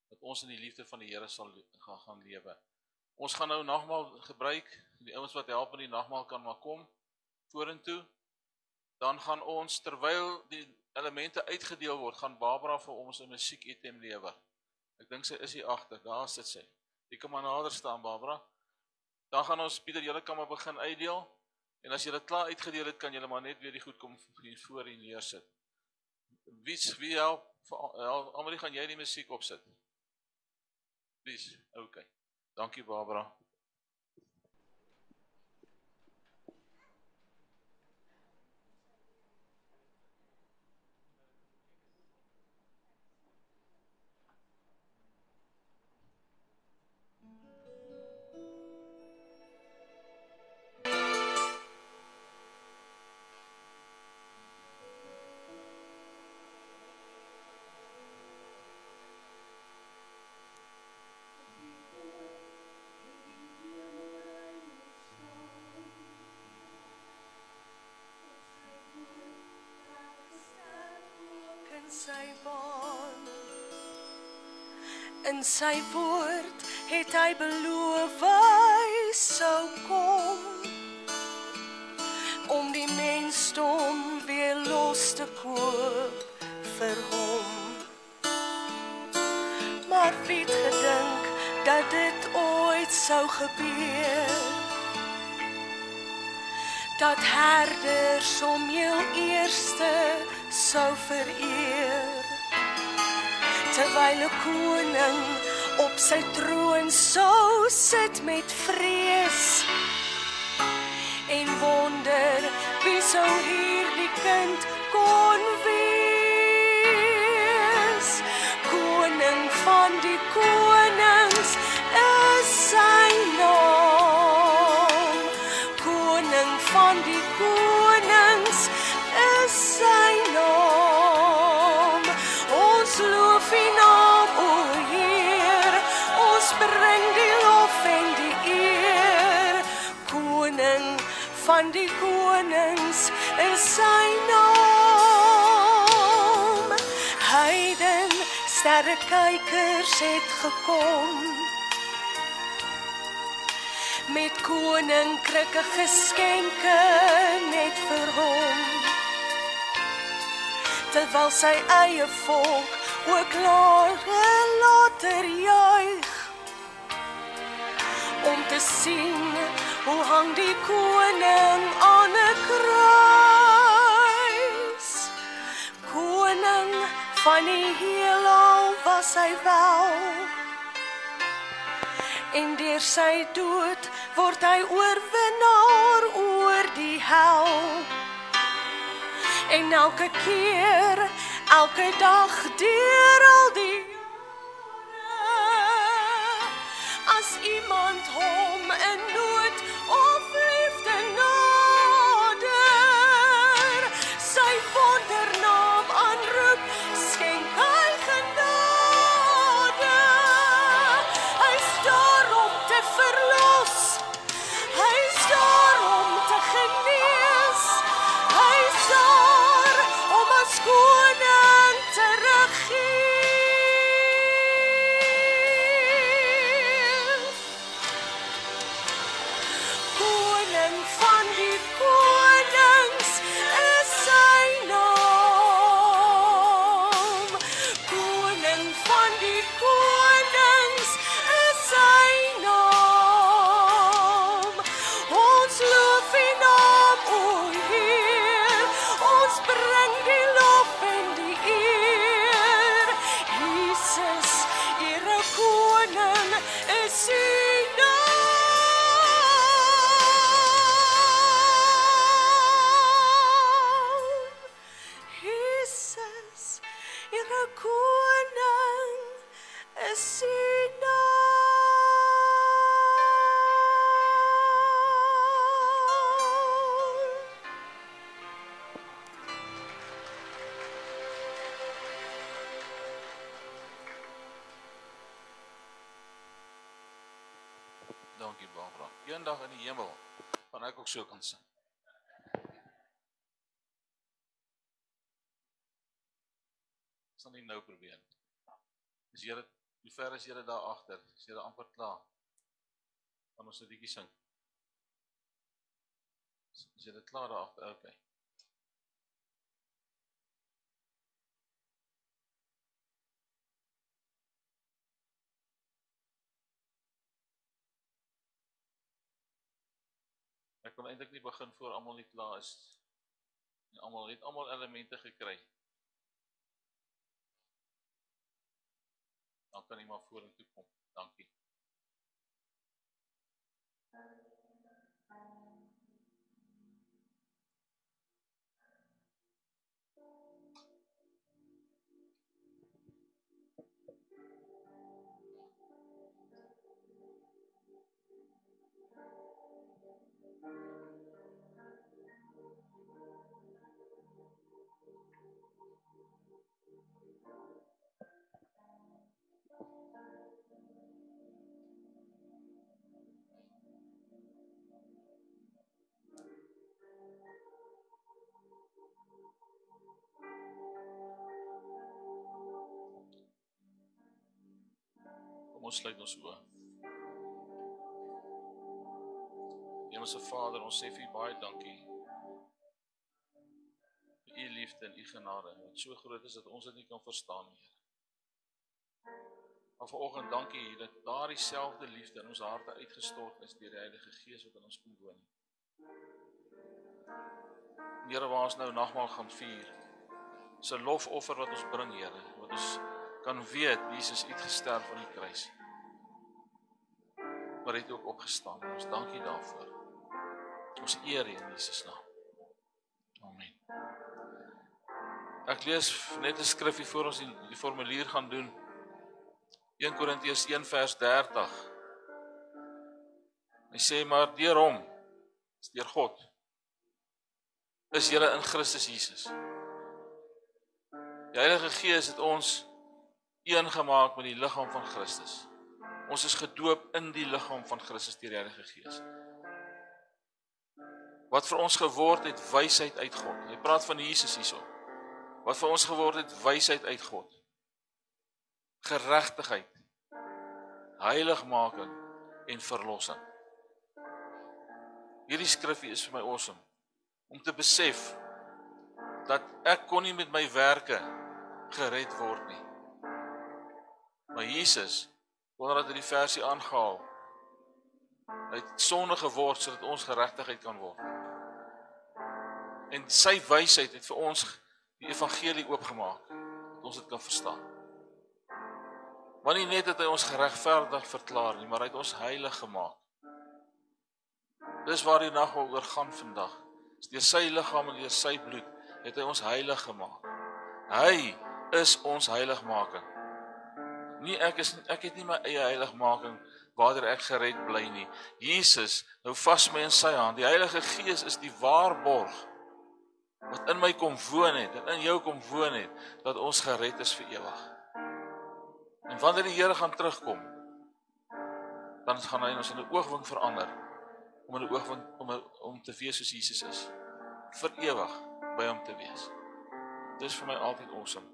dat ons in die liefde van die Here sal gaan lewe. Ons gaan nou nagmaal gebruik, die ouens wat help in die nagmaal kan maar kom, vorentoe. Dan gaan ons, terwyl die elemente uitgedeel word, gaan Barbara vir ons 'n musiekitem lewer. Ek dink sy is hier agter, daar sit sy. Jy kan maar nader staan, Barbara. Dan gaan ons, Pieter, julle kan maar begin uitdeel. En as julle klaar uitgedeel het, kan julle maar net weer die goed kom hier voor en neersit. Wie help? Amelie, gaan jy die musiek opsit? Please, okay. Dankie, Barbara. In sy woord het hy beloof hy sou kom om die mensdom weer los te koop vir hom. Maar wie het gedink dat dit ooit sou gebeur, dat herders hom heel eerste sou vereer, terwyl 'n koning op sy troon sou sit met vrees en wonder wie sou hierdie kind kon wees. Koning van die konings is sy naam, koning van die konings is sy naam. van die konings is sy naam. Heiden sterrekykers het gekom met koninklike geskenke net vir hom, terwyl sy eie volk ook later juig, om te sien hoe hang die koning aan 'n kruis. Koning van die heelal was hy wel, en deur sy dood word hy oorwinnaar oor die hel. En elke keer, elke dag deur al die jare, as iemand hom in nood of liefde nader, sy wondernaam aanroep, skenk hy genade. Hy's daar om te verlos, hy's daar om te genees, hy's daar om as koning te regeer. Koning van die konings is sy naam. Koning van die konings is sy naam. Ons loof die naam, o Heer, ons bring die lof en die eer. Jesus, Here koning is sy naam. Jesus, Here koning is sy naam. Dankie Barbara. Eendag in die hemel gaan ek ook so kan sing. Ek sal nie nou probeer. Is Here, hoe ver is Here daar agter? Is Here amper klaar? Kan ons 'n liedjie sing? Is Here klaar daar agter? Okay. Ek kon eintlik nie begin voor almal nie klaar is. En almal het almal elemente gekry. Dan kan iemand vorentoe kom. Dankie. Kom ons sluit ons oë. Hemelse Vader, ons sê vir U baie dankie vir U liefde en U genade, wat so groot is dat ons dit nie kan verstaan nie. Maar vanoggend dankie U dat daardie selfde liefde in ons harte uitgestort is deur die Heilige Gees wat in ons kom woon. Here, waar ons nou nagmaal gaan vier, is 'n lofoffer wat ons bring, Here, wat ons kan weet Jesus het gesterf aan die kruis. Maar hy het ook opgestaan. Ons dank U daarvoor. Ons eer U in Jesus naam. Amen. Ek lees net 'n skrifgie voor ons die formulier gaan doen. 1 Korintiërs 1 vers 30. Hy sê maar deur hom, deur God, is julle in Christus Jesus. Die Heilige Gees het ons een gemaak met die liggaam van Christus. Ons is gedoop in die liggaam van Christus deur die Heilige Gees. Wat vir ons geword het, wysheid uit God. Hy praat van Jesus hierso. Wat vir ons geword het, wysheid uit God. Geregtigheid, heiligmaking en verlossing. Hierdie skrifgie is vir my awesome, om te besef, dat ek kon nie met my werke gered word nie. Maar Jesus, wanneer hy die versie aangehaal, hy het sonde geword, sodat ons geregtigheid kan word. En sy wysheid het vir ons die evangelie oopgemaak, dat ons dit kan verstaan. Maar nie net dat hy ons geregverdig verklaar nie, maar hy het ons heilig gemaak. Dis waar die nag oor gaan vandag. Deur sy liggaam en deur sy bloed het hy ons heilig gemaak. Hy is ons heiligmaking. Nie ek het nie my eie heiligmaking waardoor ek gered bly nie. Jesus hou vas my in sy hand. Die Heilige Gees is die waarborg wat in my kom woon het en in jou kom woon het, dat ons gered is vir ewig. En wanneer die Here gaan terugkom, dan gaan hy ons in 'n oogwink verander, om in 'n oogwink om te wees soos Jesus is, vir ewig by hom te wees. Dit is vir my altyd awesome.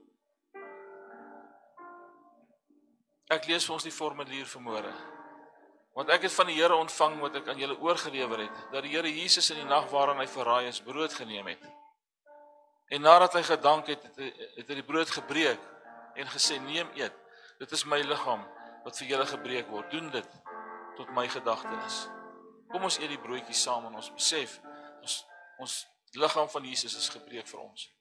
Ek lees vir ons die formulier vanmôre, want ek het van die Here ontvang wat ek aan julle oorgelewer het, dat die Here Jesus in die nag waarin hy verraai is, brood geneem het. En nadat hy gedank het, het hy die brood gebreek en gesê, neem eet, dit is my liggaam wat vir julle gebreek word, doen dit tot my gedagtenis. Kom ons eet die broodjie saam en ons besef, ons liggaam van Jesus is gebreek vir ons.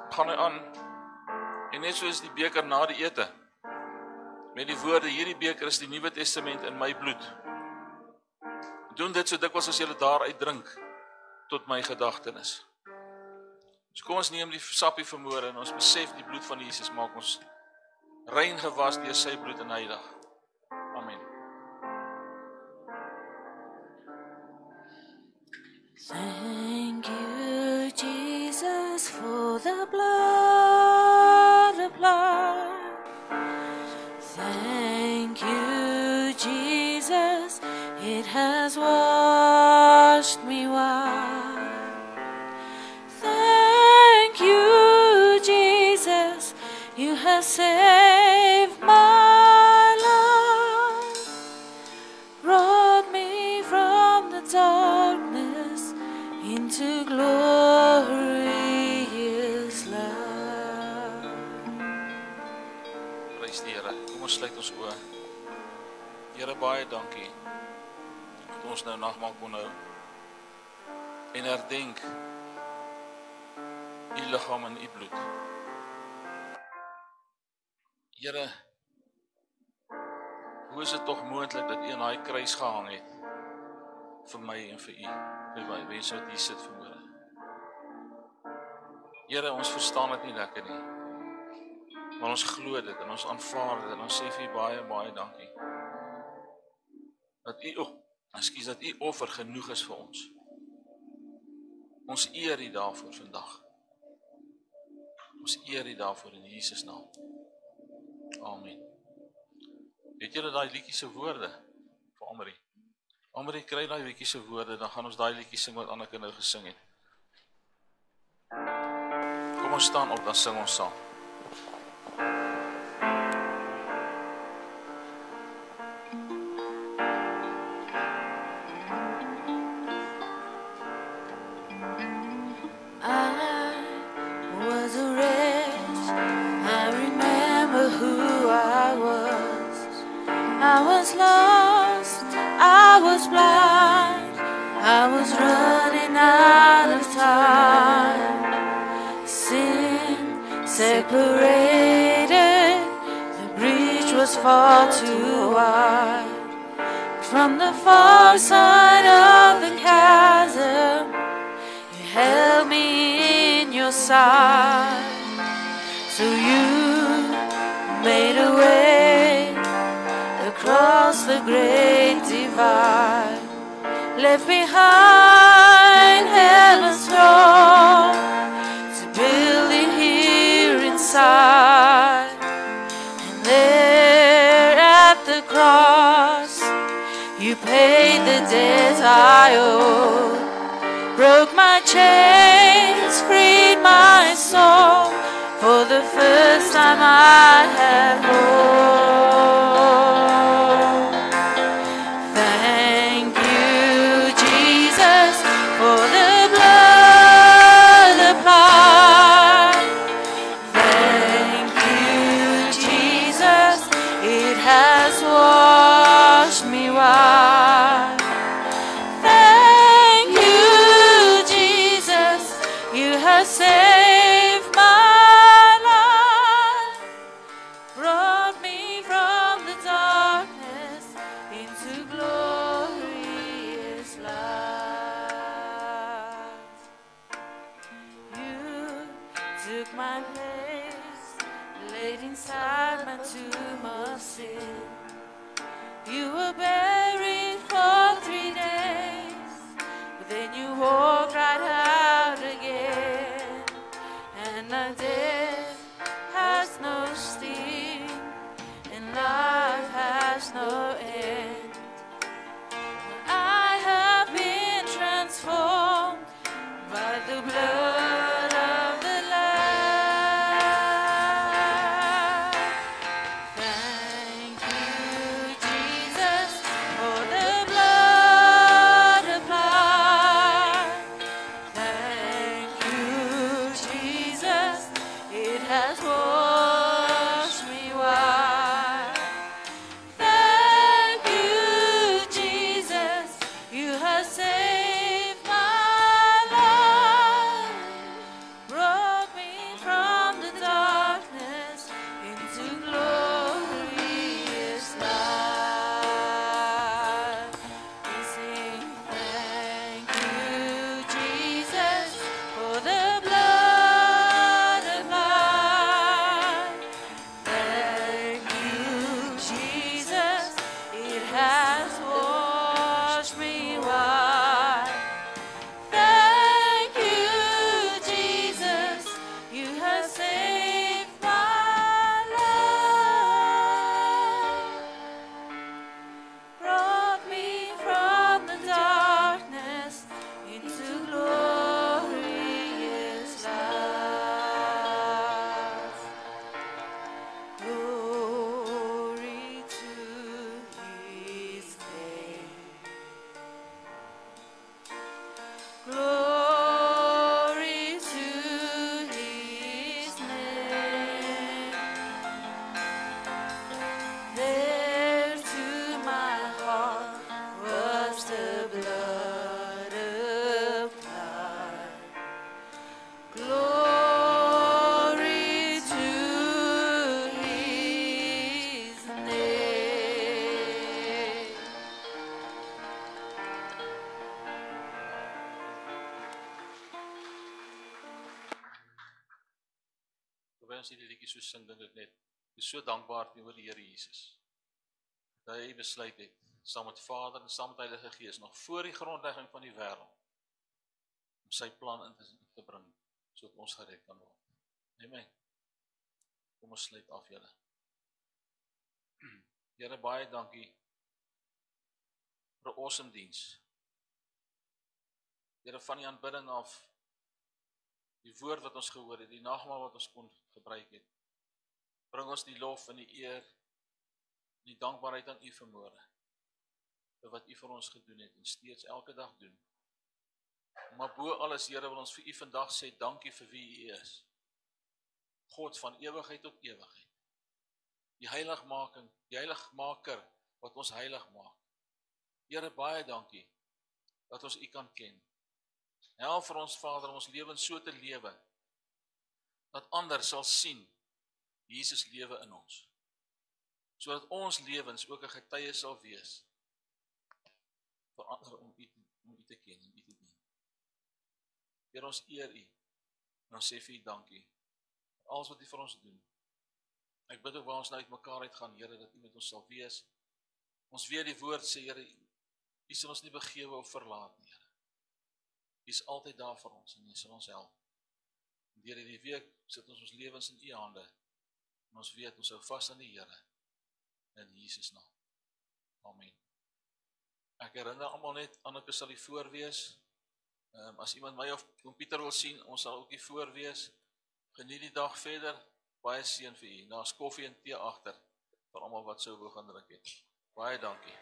Gaan hy aan, en net so is die beker na die ete, met die woorde, hierdie beker is die Nuwe Testament in my bloed. Doen dit so dikwels as julle daaruit drink, tot my gedagtenis. So kom ons neem die sappie vanmôre en ons besef die bloed van Jesus maak ons rein gewas deur sy bloed en heilig. Amen. Thank you, Jesus, for the blood applied. Thank you, Jesus, it has washed me white. Thank you, Jesus, you have saved my life, brought me from the darkness into glorious light. Prys die Here. Kom ons sluit ons oë. Here, baie dankie dat ons nou nagmaal kon hou en herdenk u liggaam en u bloed. Here, hoe is dit tog moontlik dat u aan daai kruis gehang het vir my en vir u, vir my mense wat hier sit vanmôre? Here, ons verstaan dit nie lekker nie, maar ons glo dit en ons aanvaar dit en ons sê vir u baie, baie dankie. Dat u offer genoeg is vir ons. Ons eer u daarvoor vandag. Ons eer u daarvoor in Jesus naam. Amen. Weet julle daai liedjie se woorde vir Amri? Amri kry daai liedjie se woorde, dan gaan ons daai liedjie sing wat Anneke nou gesing het. Kom ons staan op, dan sing ons saam. I was lost, I was blind, I was running out of time. Sin separated, the breach was far too wide. From the far side of the chasm, you held me in your side. So you made a way across the great divide, left behind heaven's throne, to build it here inside. And there at the cross, you paid the debt I owed, broke my chains, freed my soul. For the first time I had hope. Thank you, Jesus, for the blood applied. Thank you, Jesus, it has washed me white. Thank you, Jesus, you have saved my life, brought me from the darkness into glorious light. You took my place, laid inside my tomb of sin. You were buried for 3 days, but then you walked right out again. And now death has no sting, and life has no end. I have been transformed by the blood of the Lamb. Thank you, Jesus, for the blood applied. Thank you, Jesus, it has washed me white. Thank you, Jesus, you have saved my life, brought me from the darkness into glorious light. We sing thank you, Jesus, for the blood applied. Thank you, Jesus, it has washed me white. Thank you, Jesus, you have saved my life, brought me from the darkness into glorious light. Glory to his name. Glory to his name. There to my heart was the blood applied. Glory to his name. Terwyl ons hierdie liedjie so sing, dink ek net, ek is so dankbaar teenoor die Here Jesus. Dat hy besluit het, saam met Vader en saam met Heilige Gees, nog voor die grondlegging van die wêreld, om sy plan in te bring, sodat ons gered kan word. Amen. Kom ons sluit af, julle. Here, baie dankie vir 'n awesome diens. Here, van die aanbidding af, die woord wat ons gehoor het, die nagmaal wat ons kon gebruik het, bring ons die lof en die eer, die dankbaarheid aan U vanmôre, vir wat U vir ons gedoen het, en steeds elke dag doen. Maar bo alles, Here, wil ons vir U vandag sê, dankie vir wie U is. God van ewigheid tot ewigheid. Die heiligmaker wat ons heilig maak. Here, baie dankie, dat ons U kan ken. Help vir ons, Vader, om ons lewens so te lewe, dat ander sal sien, Jesus lewe in ons. Sodat ons lewens ook 'n getuie sal wees, vir ander om U te ken en U te dien. Here, ons eer U, en ons sê vir U dankie, vir alles wat U vir ons doen. Ek bid ook waar ons nou uit mekaar uit gaan, Here, dat U met ons sal wees. Ons weet die woord sê, Here, U sal ons nie begewe of verlaat nie, Here. is altyd daar vir ons en hy sal ons help. Deur hierdie week sit ons lewens in u hande. En ons weet, ons hou vas aan die Here. In Jesus naam. Amen. Ek herinner almal net, Anneke sal hier voor wees. As iemand my of Pieter wil sien, ons sal ook hier voor wees. Geniet die dag verder. Baie seën vir u. Daar's koffie en tee agter vir almal wat sou wou gaan drink het. Baie dankie.